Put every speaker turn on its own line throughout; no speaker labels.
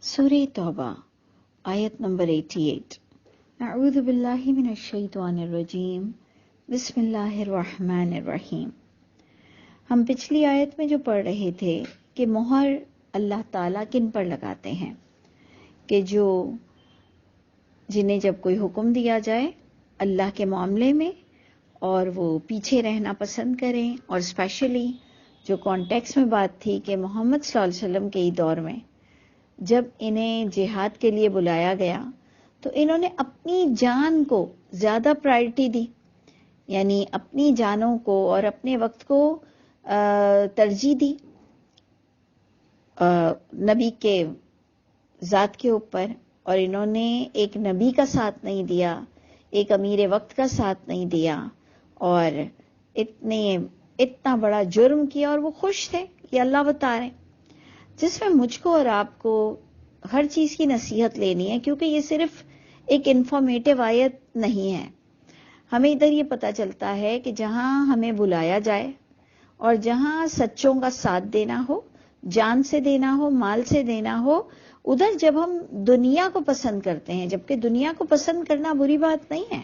سورہ توبہ آیت نمبر 88۔ اعوذ باللہ من الشیطان الرجیم، بسم اللہ الرحمن الرحیم۔ ہم پچھلی آیت میں جو پڑھ رہے تھے کہ مہر اللہ تعالیٰ کن پر لگاتے ہیں، کہ جنہیں جب کوئی حکم دیا جائے اللہ کے معاملے میں اور وہ پیچھے رہنا پسند کریں، اور اسپیشلی جو کانٹیکس میں بات تھی کہ محمد صلی اللہ علیہ وسلم کے دور میں جب انہیں جہاد کے لیے بلایا گیا تو انہوں نے اپنی جان کو زیادہ پرائرٹی دی، یعنی اپنی جانوں کو اور اپنے وقت کو ترجیح دی نبی کے ذات کے اوپر، اور انہوں نے ایک نبی کا ساتھ نہیں دیا، ایک امیر وقت کا ساتھ نہیں دیا، اور اتنا بڑا جرم کیا، اور وہ خوش تھے، یہ اللہ بتا رہے، جس میں مجھ کو اور آپ کو ہر چیز کی نصیحت لینی ہے، کیونکہ یہ صرف ایک انفارمیٹیو آیت نہیں ہے۔ ہمیں ادھر یہ پتہ چلتا ہے کہ جہاں ہمیں بلایا جائے اور جہاں سچوں کا ساتھ دینا ہو، جان سے دینا ہو، مال سے دینا ہو، ادھر جب ہم دنیا کو پسند کرتے ہیں، جبکہ دنیا کو پسند کرنا بری بات نہیں ہے،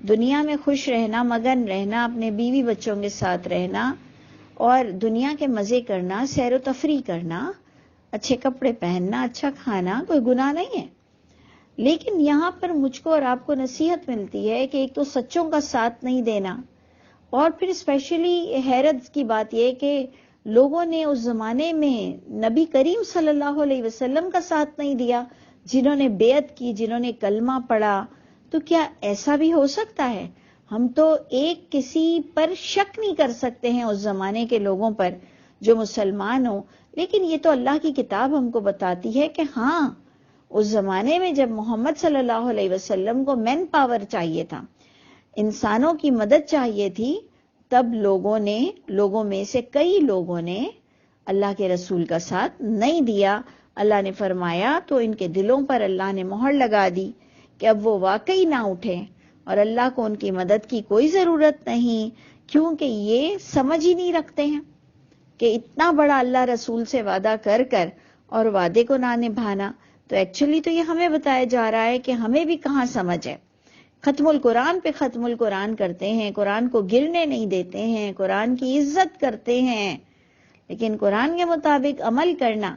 دنیا میں خوش رہنا، مگن رہنا، اپنے بیوی بچوں کے ساتھ رہنا اور دنیا کے مزے کرنا، سیر و تفریح کرنا، اچھے کپڑے پہننا، اچھا کھانا، کوئی گناہ نہیں ہے۔ لیکن یہاں پر مجھ کو اور آپ کو نصیحت ملتی ہے کہ ایک تو سچوں کا ساتھ نہیں دینا، اور پھر اسپیشلی حیرت کی بات یہ کہ لوگوں نے اس زمانے میں نبی کریم صلی اللہ علیہ وسلم کا ساتھ نہیں دیا، جنہوں نے بیعت کی، جنہوں نے کلمہ پڑھا۔ تو کیا ایسا بھی ہو سکتا ہے؟ ہم تو ایک کسی پر شک نہیں کر سکتے ہیں اس زمانے کے لوگوں پر جو مسلمان ہوں، لیکن یہ تو اللہ کی کتاب ہم کو بتاتی ہے کہ ہاں، اس زمانے میں جب محمد صلی اللہ علیہ وسلم کو مین پاور چاہیے تھا، انسانوں کی مدد چاہیے تھی، تب لوگوں میں سے کئی لوگوں نے اللہ کے رسول کا ساتھ نہیں دیا۔ اللہ نے فرمایا تو ان کے دلوں پر اللہ نے مہر لگا دی کہ اب وہ واقعی نہ اٹھیں، اور اللہ کو ان کی مدد کی کوئی ضرورت نہیں، کیونکہ یہ سمجھ ہی نہیں رکھتے ہیں کہ اتنا بڑا اللہ رسول سے وعدہ کر اور وعدے کو نہ نبھانا۔ تو ایکچولی تو یہ ہمیں بتایا جا رہا ہے کہ ہمیں بھی کہاں سمجھ ہے، ختم القرآن پہ ختم القرآن کرتے ہیں، قرآن کو گرنے نہیں دیتے ہیں، قرآن کی عزت کرتے ہیں، لیکن قرآن کے مطابق عمل کرنا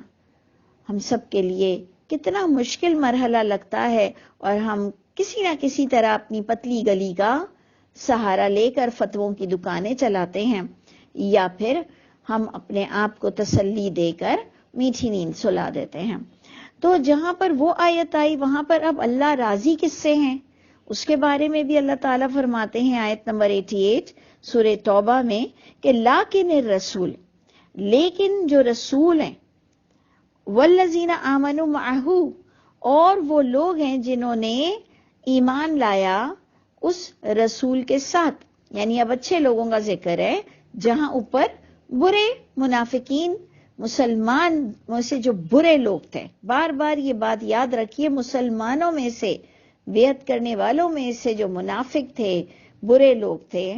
ہم سب کے لیے کتنا مشکل مرحلہ لگتا ہے، اور ہم کسی نہ کسی طرح اپنی پتلی گلی کا سہارا لے کر فتووں کی دکانیں چلاتے ہیں، یا پھر ہم اپنے آپ کو تسلی دے کر میٹھی نیند سلا دیتے ہیں۔ تو جہاں پر وہ آیت آئی وہاں پر اب اللہ راضی کس سے ہیں اس کے بارے میں بھی اللہ تعالیٰ فرماتے ہیں آیت نمبر 88 سورہ توبہ میں کہ لیکن الرسول، لیکن جو رسول ہیں، والذین آمنوا معہ، اور وہ لوگ ہیں جنہوں نے ایمان لایا اس رسول کے ساتھ، یعنی اب اچھے لوگوں کا ذکر ہے، جہاں اوپر برے منافقین، مسلمان میں سے جو برے لوگ تھے، بار بار یہ بات یاد رکھیے، مسلمانوں میں سے، بیعت کرنے والوں میں سے جو منافق تھے، برے لوگ تھے،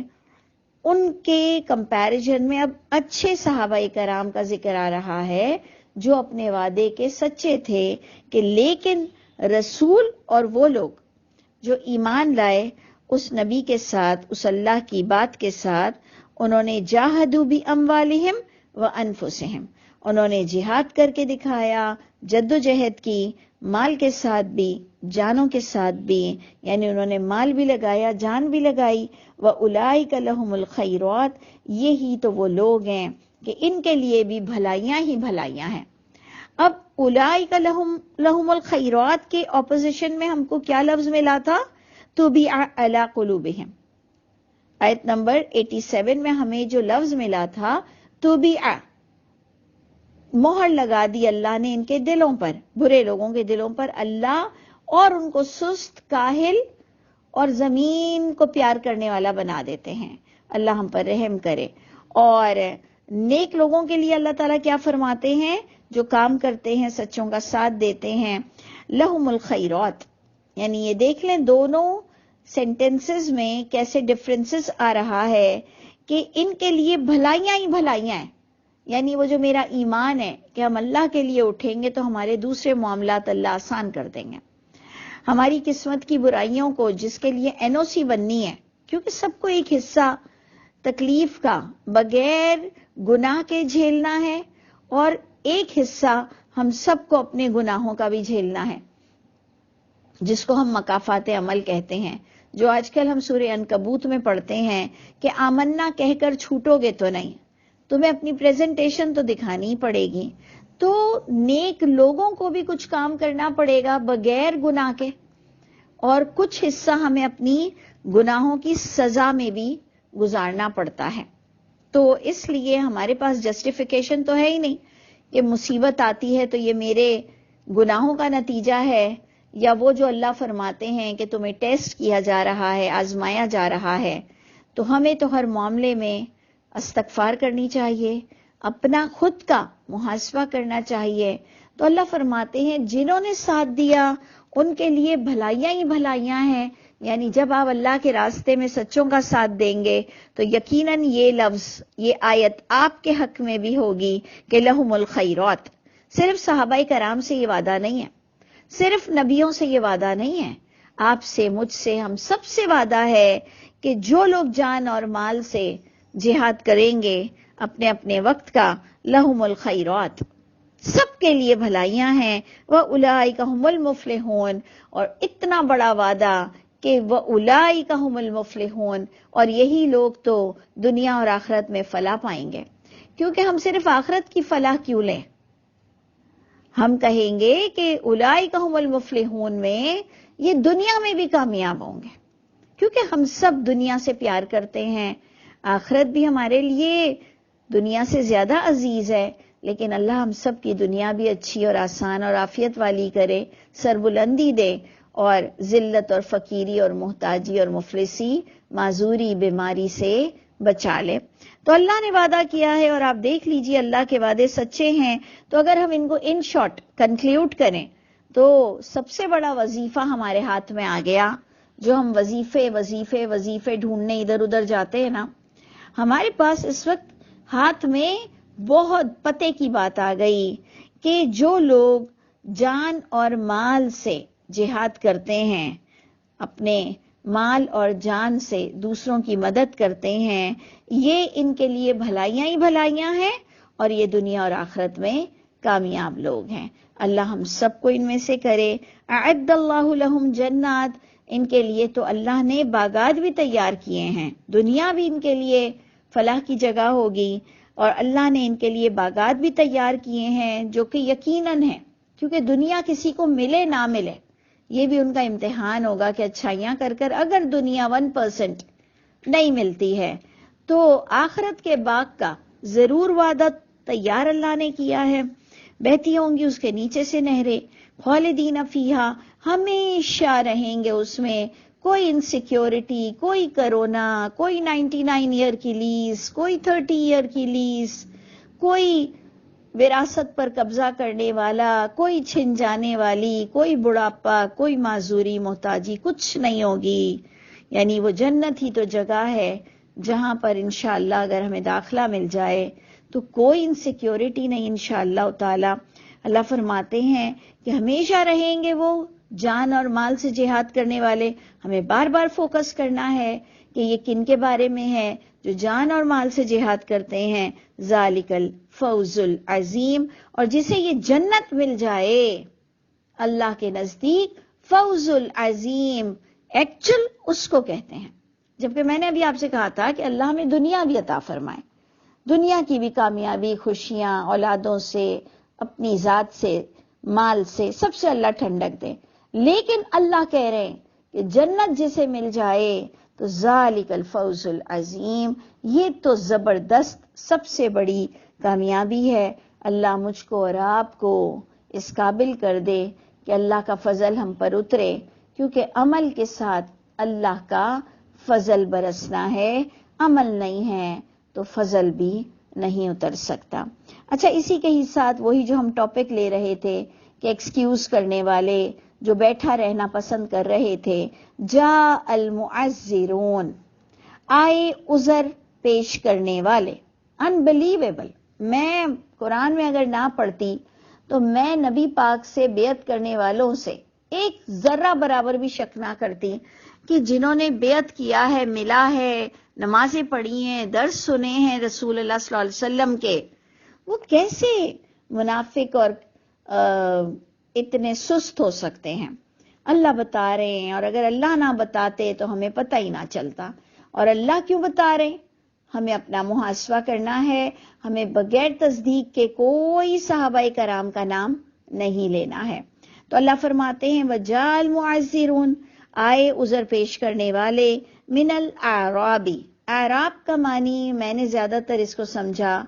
ان کے کمپیریزن میں اب اچھے صحابہ کرام کا ذکر آ رہا ہے جو اپنے وعدے کے سچے تھے، کہ لیکن رسول اور وہ لوگ جو ایمان لائے اس نبی کے ساتھ، اس اللہ کی بات کے ساتھ، انہوں نے جاہدوا باموالہم وانفسہم، انہوں نے جہاد کر کے دکھایا، جد و جہد کی، مال کے ساتھ بھی، جانوں کے ساتھ بھی، یعنی انہوں نے مال بھی لگایا، جان بھی لگائی، وَأُولَئِكَ لَهُمُ الْخَيْرَاتُ، یہی تو وہ لوگ ہیں کہ ان کے لیے بھی بھلائیاں ہی بھلائیاں ہیں۔ اب اولئک لہم الخیرات کے اپوزیشن میں ہم کو کیا لفظ ملا تھا؟ طُبِعَ عَلَى قُلُوبِهِمْ، آیت نمبر 87 میں ہمیں جو لفظ ملا تھا طُبِعَ، مہر لگا دی اللہ نے ان کے دلوں پر، برے لوگوں کے دلوں پر اللہ، اور ان کو سست، کاہل اور زمین کو پیار کرنے والا بنا دیتے ہیں۔ اللہ ہم پر رحم کرے۔ اور نیک لوگوں کے لیے اللہ تعالیٰ کیا فرماتے ہیں؟ جو کام کرتے ہیں، سچوں کا ساتھ دیتے ہیں، لہم الخیرات، یعنی یہ دیکھ لیں دونوں سینٹنسز میں کیسے ڈفرنسز آ رہا ہے کہ ان کے لیے بھلائیاں ہی بھلائیاں ہیں، یعنی وہ جو میرا ایمان ہے کہ ہم اللہ کے لیے اٹھیں گے تو ہمارے دوسرے معاملات اللہ آسان کر دیں گے. ہماری قسمت کی برائیوں کو جس کے لیے NOC بننی ہے، کیونکہ سب کو ایک حصہ تکلیف کا بغیر گناہ کے جھیلنا ہے، اور ایک حصہ ہم سب کو اپنے گناہوں کا بھی جھیلنا ہے، جس کو ہم مکافات عمل کہتے ہیں، جو آج کل ہم سورہ عنکبوت میں پڑھتے ہیں کہ آمنا کہہ کر چھوٹو گے تو نہیں، تمہیں اپنی پریزنٹیشن تو دکھانی ہی پڑے گی. تو نیک لوگوں کو بھی کچھ کام کرنا پڑے گا بغیر گناہ کے، اور کچھ حصہ ہمیں اپنی گناہوں کی سزا میں بھی گزارنا پڑتا ہے. تو اس لیے ہمارے پاس جسٹیفیکیشن تو ہے ہی نہیں کہ مصیبت آتی ہے تو یہ میرے گناہوں کا نتیجہ ہے، یا وہ جو اللہ فرماتے ہیں کہ تمہیں ٹیسٹ کیا جا رہا ہے، آزمایا جا رہا ہے. تو ہمیں تو ہر معاملے میں استغفار کرنی چاہیے، اپنا خود کا محاسبہ کرنا چاہیے. تو اللہ فرماتے ہیں جنہوں نے ساتھ دیا ان کے لیے بھلائیاں ہی بھلائیاں ہیں. یعنی جب آپ اللہ کے راستے میں سچوں کا ساتھ دیں گے تو یقیناً یہ لفظ، یہ آیت آپ کے حق میں بھی ہوگی کہ لہم الخیرات. صرف صحابہ کرام سے یہ وعدہ نہیں ہے، صرف نبیوں سے یہ وعدہ نہیں ہے، آپ سے، مجھ سے، ہم سب سے وعدہ ہے کہ جو لوگ جان اور مال سے جہاد کریں گے اپنے اپنے وقت کا، لہم الخیرات، سب کے لیے بھلائیاں ہیں. وَأُولَئِكَ هُمُ الْمُفْلِحُونَ، اور اتنا بڑا وعدہ کہ وَأُولَئِكَ هُمُ الْمُفْلِحُونَ، اور یہی لوگ تو دنیا اور آخرت میں فلاح پائیں گے. کیونکہ ہم صرف آخرت کی فلاح کیوں لیں؟ ہم کہیں گے کہ اولئک هم المفلحون میں یہ دنیا میں بھی کامیاب ہوں گے، کیونکہ ہم سب دنیا سے پیار کرتے ہیں، آخرت بھی ہمارے لیے دنیا سے زیادہ عزیز ہے. لیکن اللہ ہم سب کی دنیا بھی اچھی اور آسان اور عافیت والی کرے، سربلندی دے، اور ذلت اور فقیری اور محتاجی اور مفلسی، معذوری، بیماری سے بچا لے. تو اللہ نے وعدہ کیا ہے، اور آپ دیکھ لیجئے اللہ کے وعدے سچے ہیں. تو اگر ہم ان کو ان شارٹ کنکلیوڈ کریں تو سب سے بڑا وظیفہ ہمارے ہاتھ میں آ گیا. جو ہم وظیفے ڈھونڈنے ادھر ادھر جاتے ہیں نا، ہمارے پاس اس وقت ہاتھ میں بہت پتے کی بات آ گئی کہ جو لوگ جان اور مال سے جہاد کرتے ہیں، اپنے مال اور جان سے دوسروں کی مدد کرتے ہیں، یہ ان کے لیے بھلائیاں ہی بھلائیاں ہیں، اور یہ دنیا اور آخرت میں کامیاب لوگ ہیں. اللہ ہم سب کو ان میں سے کرے. اعد اللہ لہم جنات، ان کے لیے تو اللہ نے باغات بھی تیار کیے ہیں، دنیا بھی ان کے لیے فلاح کی جگہ ہوگی، اور اللہ نے ان کے لیے باغات بھی تیار کیے ہیں جو کہ یقیناً ہیں. کیونکہ دنیا کسی کو ملے نہ ملے، یہ بھی ان کا امتحان ہوگا کہ اچھائیاں کر کر اگر دنیا 1% نہیں ملتی ہے تو آخرت کے باغ کا ضرور وعدہ تیار اللہ نے کیا ہے. بہتی ہوں گی اس کے نیچے سے نہریں، خالدین فیہا، ہمیشہ رہیں گے اس میں. کوئی انسیکیورٹی، کوئی کرونا، کوئی 99 ایئر کی لیز، کوئی 30 ایئر کی لیز، کوئی وراثت پر قبضہ کرنے والا، کوئی چھن جانے والی، کوئی بڑھاپا، کوئی معذوری، محتاجی کچھ نہیں ہوگی. یعنی وہ جنت ہی تو جگہ ہے جہاں پر انشاءاللہ اگر ہمیں داخلہ مل جائے تو کوئی انسیکیورٹی نہیں انشاءاللہ تعالی. اللہ فرماتے ہیں کہ ہمیشہ رہیں گے وہ جان اور مال سے جہاد کرنے والے. ہمیں بار بار فوکس کرنا ہے کہ یہ کن کے بارے میں ہے؟ جو جان اور مال سے جہاد کرتے ہیں. ذالک الفوز العظیم، اور جسے یہ جنت مل جائے اللہ کے نزدیک فوز العظیم ایکچول اس کو کہتے ہیں. جبکہ میں نے ابھی آپ سے کہا تھا کہ اللہ ہمیں دنیا بھی عطا فرمائے، دنیا کی بھی کامیابی، خوشیاں، اولادوں سے، اپنی ذات سے، مال سے، سب سے اللہ ٹھنڈک دے. لیکن اللہ کہہ رہے ہیں کہ جنت جسے مل جائے تو ذالک الفوز العظیم، یہ تو زبردست سب سے بڑی کامیابی ہے. اللہ مجھ کو اور آپ کو اس قابل کر دے کہ اللہ کا فضل ہم پر اترے، کیونکہ عمل کے ساتھ اللہ کا فضل برسنا ہے، عمل نہیں ہے تو فضل بھی نہیں اتر سکتا. اچھا، اسی کے ہی ساتھ وہی جو ہم ٹاپک لے رہے تھے کہ ایکسکیوز کرنے والے جو بیٹھا رہنا پسند کر رہے تھے، جا المعذرون، آئے عذر پیش کرنے والے. انبلیویبل، میں قرآن میں اگر نہ پڑھتی تو میں نبی پاک سے بیعت کرنے والوں سے ایک ذرہ برابر بھی شک نہ کرتی کہ جنہوں نے بیعت کیا ہے، ملا ہے، نمازیں پڑھی ہیں، درس سنے ہیں رسول اللہ صلی اللہ علیہ وسلم کے، وہ کیسے منافق اور اتنے سست ہو سکتے ہیں؟ اللہ بتا رہے ہیں، اور اگر اللہ نہ بتاتے تو ہمیں پتہ ہی نہ چلتا. اور اللہ کیوں بتا رہے ہیں؟ ہمیں اپنا محاسبہ کرنا ہے. ہمیں بغیر تصدیق کے کوئی صحابہ کرام کا نام نہیں لینا ہے. تو اللہ فرماتے ہیں وَجَاءَ الْمُعَذِّرُونَ، آئے عذر پیش کرنے والے، من الاعرابی، اعراب کا معنی میں نے زیادہ تر اس کو سمجھا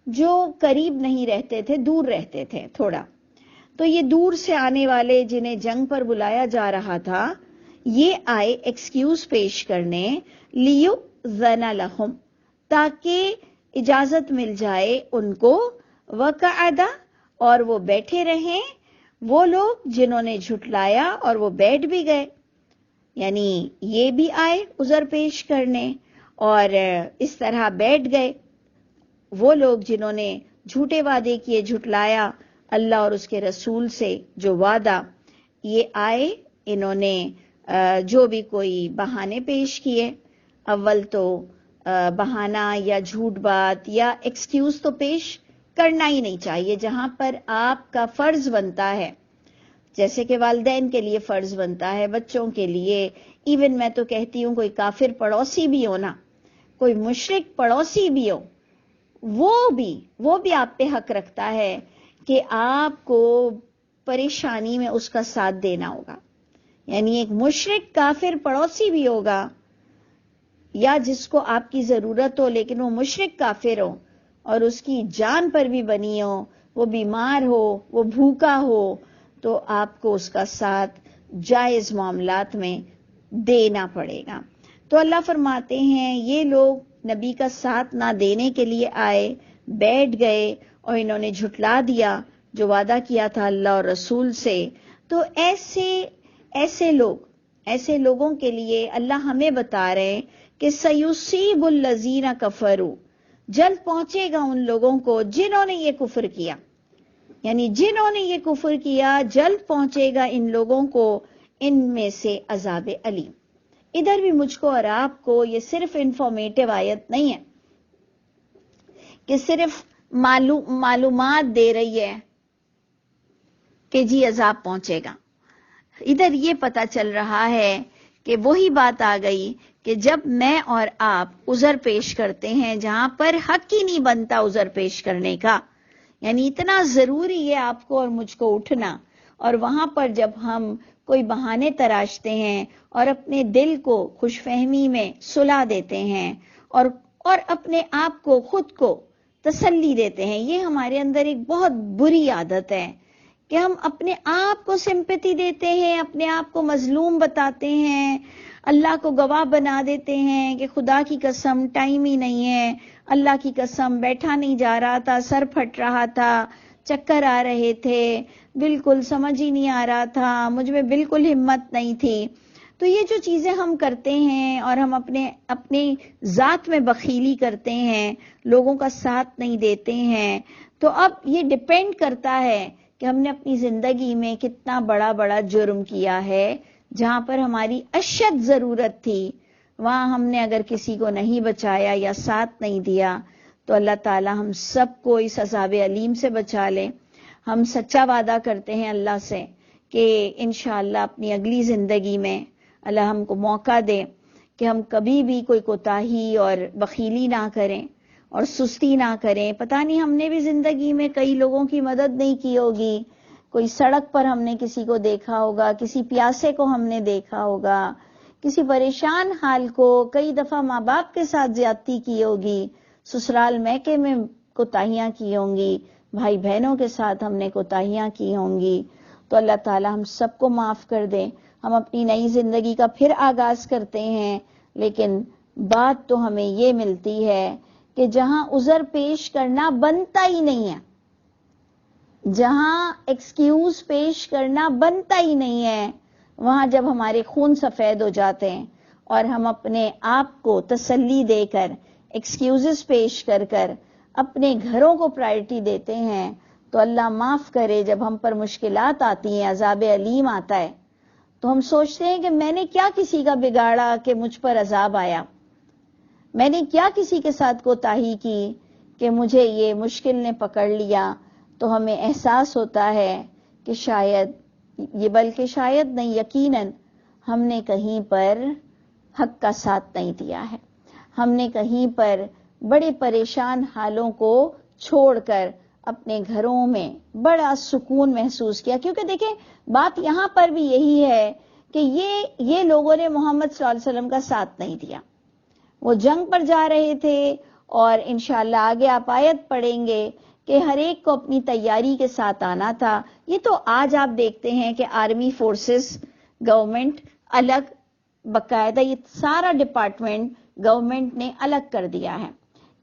جو قریب نہیں رہتے تھے، دور رہتے تھے تھوڑا. تو یہ دور سے آنے والے جنہیں جنگ پر بلایا جا رہا تھا، یہ آئے ایکسکیوز پیش کرنے، لیُؤْذَنَ لَهُمْ، تاکہ اجازت مل جائے ان کو، وَقَعَدَ، اور وہ بیٹھے رہیں، وہ لوگ جنہوں نے جھٹلایا اور وہ بیٹھ بھی گئے. یعنی یہ بھی آئے عذر پیش کرنے اور اس طرح بیٹھ گئے. وہ لوگ جنہوں نے جھوٹے وعدے کیے، جھٹلایا اللہ اور اس کے رسول سے جو وعدہ، یہ آئے، انہوں نے جو بھی کوئی بہانے پیش کیے. اول تو بہانہ یا جھوٹ بات یا ایکسکیوز تو پیش کرنا ہی نہیں چاہیے جہاں پر آپ کا فرض بنتا ہے، جیسے کہ والدین کے لیے فرض بنتا ہے، بچوں کے لیے، ایون میں تو کہتی ہوں کوئی کافر پڑوسی بھی ہو نا، کوئی مشرک پڑوسی بھی ہو، وہ بھی آپ پہ حق رکھتا ہے کہ آپ کو پریشانی میں اس کا ساتھ دینا ہوگا. یعنی ایک مشرک کافر پڑوسی بھی ہوگا، یا جس کو آپ کی ضرورت ہو لیکن وہ مشرک کافر ہو اور اس کی جان پر بھی بنی ہو، وہ بیمار ہو، وہ بھوکا ہو، تو آپ کو اس کا ساتھ جائز معاملات میں دینا پڑے گا. تو اللہ فرماتے ہیں یہ لوگ نبی کا ساتھ نہ دینے کے لیے آئے، بیٹھ گئے اور انہوں نے جھٹلا دیا جو وعدہ کیا تھا اللہ اور رسول سے. تو ایسے لوگوں کے لیے اللہ ہمیں بتا رہے ہیں کہ سَيُصِيبُ الَّذِينَ كَفَرُوا، جلد پہنچے گا ان لوگوں کو جنہوں نے یہ کفر کیا. یعنی جنہوں نے یہ کفر کیا جلد پہنچے گا ان لوگوں کو ان میں سے عذاب علیم. ادھر بھی مجھ کو اور آپ کو یہ صرف انفارمیٹیو آیت نہیں ہے کہ صرف معلومات دے رہی ہے کہ جی عذاب پہنچے گا. ادھر یہ پتا چل رہا ہے کہ وہی بات آ گئی کہ جب میں اور آپ عذر پیش کرتے ہیں جہاں پر حق ہی نہیں بنتا عذر پیش کرنے کا، یعنی اتنا ضروری ہے آپ کو اور مجھ کو اٹھنا، اور وہاں پر جب ہم کوئی بہانے تراشتے ہیں اور اپنے دل کو خوش فہمی میں سلا دیتے ہیں اور اپنے آپ کو خود کو تسلی دیتے ہیں، یہ ہمارے اندر ایک بہت بری عادت ہے کہ ہم اپنے آپ کو سمپیتی دیتے ہیں، اپنے آپ کو مظلوم بتاتے ہیں، اللہ کو گواہ بنا دیتے ہیں کہ خدا کی قسم ٹائم ہی نہیں ہے، اللہ کی قسم بیٹھا نہیں جا رہا تھا، سر پھٹ رہا تھا، چکر آ رہے تھے، بالکل سمجھ ہی نہیں آ رہا تھا، مجھ میں بالکل ہمت نہیں تھی. تو یہ جو چیزیں ہم کرتے ہیں اور ہم اپنے ذات میں بخیلی کرتے ہیں، لوگوں کا ساتھ نہیں دیتے ہیں، تو اب یہ ڈیپینڈ کرتا ہے کہ ہم نے اپنی زندگی میں کتنا بڑا جرم کیا ہے. جہاں پر ہماری اشد ضرورت تھی وہاں ہم نے اگر کسی کو نہیں بچایا یا ساتھ نہیں دیا، تو اللہ تعالی ہم سب کو اس عذاب علیم سے بچا لے. ہم سچا وعدہ کرتے ہیں اللہ سے کہ انشاءاللہ اپنی اگلی زندگی میں اللہ ہم کو موقع دے کہ ہم کبھی بھی کوئی کوتاہی اور بخیلی نہ کریں اور سستی نہ کریں. پتہ نہیں ہم نے بھی زندگی میں کئی لوگوں کی مدد نہیں کی ہوگی، کوئی سڑک پر ہم نے کسی کو دیکھا ہوگا، کسی پیاسے کو ہم نے دیکھا ہوگا، کسی پریشان حال کو، کئی دفعہ ماں باپ کے ساتھ زیادتی کی ہوگی، سسرال میکے میں کوتاہیاں کی ہوں گی، بھائی بہنوں کے ساتھ ہم نے کوتاہیاں کی ہوں گی. تو اللہ تعالی ہم سب کو معاف کر دے. ہم اپنی نئی زندگی کا پھر آغاز کرتے ہیں، لیکن بات تو ہمیں یہ ملتی ہے کہ جہاں عذر پیش کرنا بنتا ہی نہیں ہے، جہاں ایکسکیوز پیش کرنا بنتا ہی نہیں ہے، وہاں جب ہمارے خون سفید ہو جاتے ہیں اور ہم اپنے آپ کو تسلی دے کر ایکسکیوزز پیش کر اپنے گھروں کو پرائرٹی دیتے ہیں تو اللہ معاف کرے جب ہم پر مشکلات آتی ہیں، عذاب علیم آتا ہے، تو ہم سوچتے ہیں کہ میں نے کیا کسی کا بگاڑا کہ مجھ پر عذاب آیا، میں نے کیا کسی کے ساتھ کوتاہی کی کہ مجھے یہ مشکل نے پکڑ لیا. تو ہمیں احساس ہوتا ہے کہ شاید یہ، بلکہ شاید نہیں، یقیناً ہم نے کہیں پر حق کا ساتھ نہیں دیا ہے، ہم نے کہیں پر بڑے پریشان حالوں کو چھوڑ کر اپنے گھروں میں بڑا سکون محسوس کیا. کیونکہ دیکھیں بات یہاں پر بھی یہی ہے کہ یہ لوگوں نے محمد صلی اللہ علیہ وسلم کا ساتھ نہیں دیا. وہ جنگ پر جا رہے تھے، اور انشاءاللہ آگے آپ آیت پڑھیں گے کہ ہر ایک کو اپنی تیاری کے ساتھ آنا تھا. یہ تو آج آپ دیکھتے ہیں کہ آرمی فورسز گورنمنٹ الگ، باقاعدہ یہ سارا ڈپارٹمنٹ گورنمنٹ نے الگ کر دیا ہے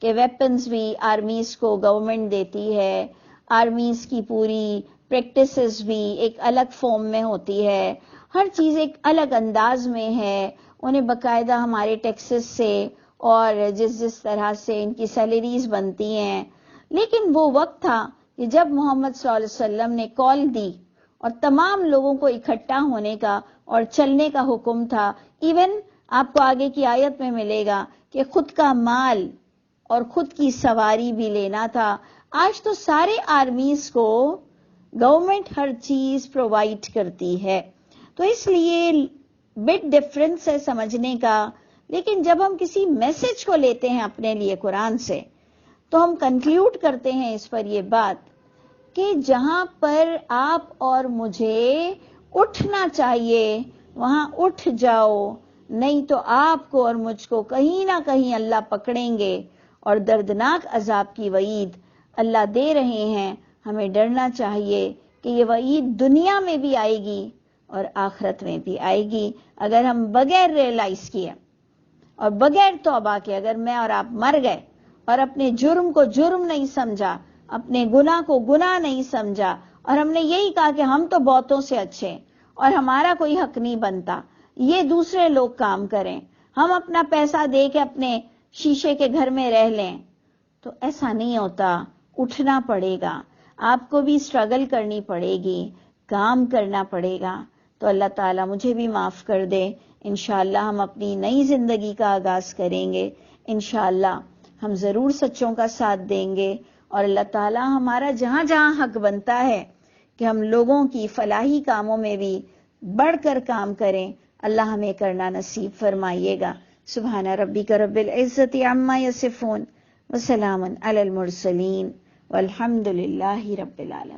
کہ ویپنز بھی آرمیز کو گورنمنٹ دیتی ہے، آرمیز کی پوری پریکٹسز بھی ایک الگ فارم میں ہوتی ہے، ہر چیز ایک الگ انداز میں ہے. انہیں باقاعدہ ہمارے ٹیکسز سے اور جس طرح سے ان کی سیلریز بنتی ہیں. لیکن وہ وقت تھا کہ جب محمد صلی اللہ علیہ وسلم نے کال دی اور تمام لوگوں کو اکٹھا ہونے کا اور چلنے کا حکم تھا. ایون آپ کو آگے کی آیت میں ملے گا کہ خود کا مال اور خود کی سواری بھی لینا تھا. آج تو سارے آرمیز کو گورنمنٹ ہر چیز پرووائڈ کرتی ہے، تو اس لیے بٹ ڈفرنس ہے سمجھنے کا. لیکن جب ہم کسی میسج کو لیتے ہیں اپنے لیے قرآن سے، تو ہم کنکلیوڈ کرتے ہیں اس پر یہ بات کہ جہاں پر آپ اور مجھے اٹھنا چاہیے وہاں اٹھ جاؤ، نہیں تو آپ کو اور مجھ کو کہیں نہ کہیں اللہ پکڑیں گے، اور دردناک عذاب کی وعید اللہ دے رہے ہیں. ہمیں ڈرنا چاہیے کہ یہ وعید دنیا میں بھی آئے گی اور آخرت میں بھی آئے گی اگر ہم بغیر ریئلائز کیے اور بغیر توبہ کے اگر میں اور آپ مر گئے اور اپنے جرم کو جرم نہیں سمجھا، اپنے گناہ کو گناہ نہیں سمجھا، اور ہم نے یہی کہا کہ ہم تو بہتوں سے اچھے اور ہمارا کوئی حق نہیں بنتا، یہ دوسرے لوگ کام کریں، ہم اپنا پیسہ دے کے اپنے شیشے کے گھر میں رہ لیں. تو ایسا نہیں ہوتا. اٹھنا پڑے گا، آپ کو بھی اسٹرگل کرنی پڑے گی، کام کرنا پڑے گا. تو اللہ تعالیٰ مجھے بھی معاف کر دے. انشاءاللہ ہم اپنی نئی زندگی کا آغاز کریں گے، انشاءاللہ ہم ضرور سچوں کا ساتھ دیں گے، اور اللہ تعالیٰ ہمارا جہاں جہاں حق بنتا ہے کہ ہم لوگوں کی فلاحی کاموں میں بھی بڑھ کر کام کریں، اللہ ہمیں کرنا نصیب فرمائیے گا. سبحان ربک رب العزت عما یصفون وسلام علی المرسلین والحمد للہ رب العالمین.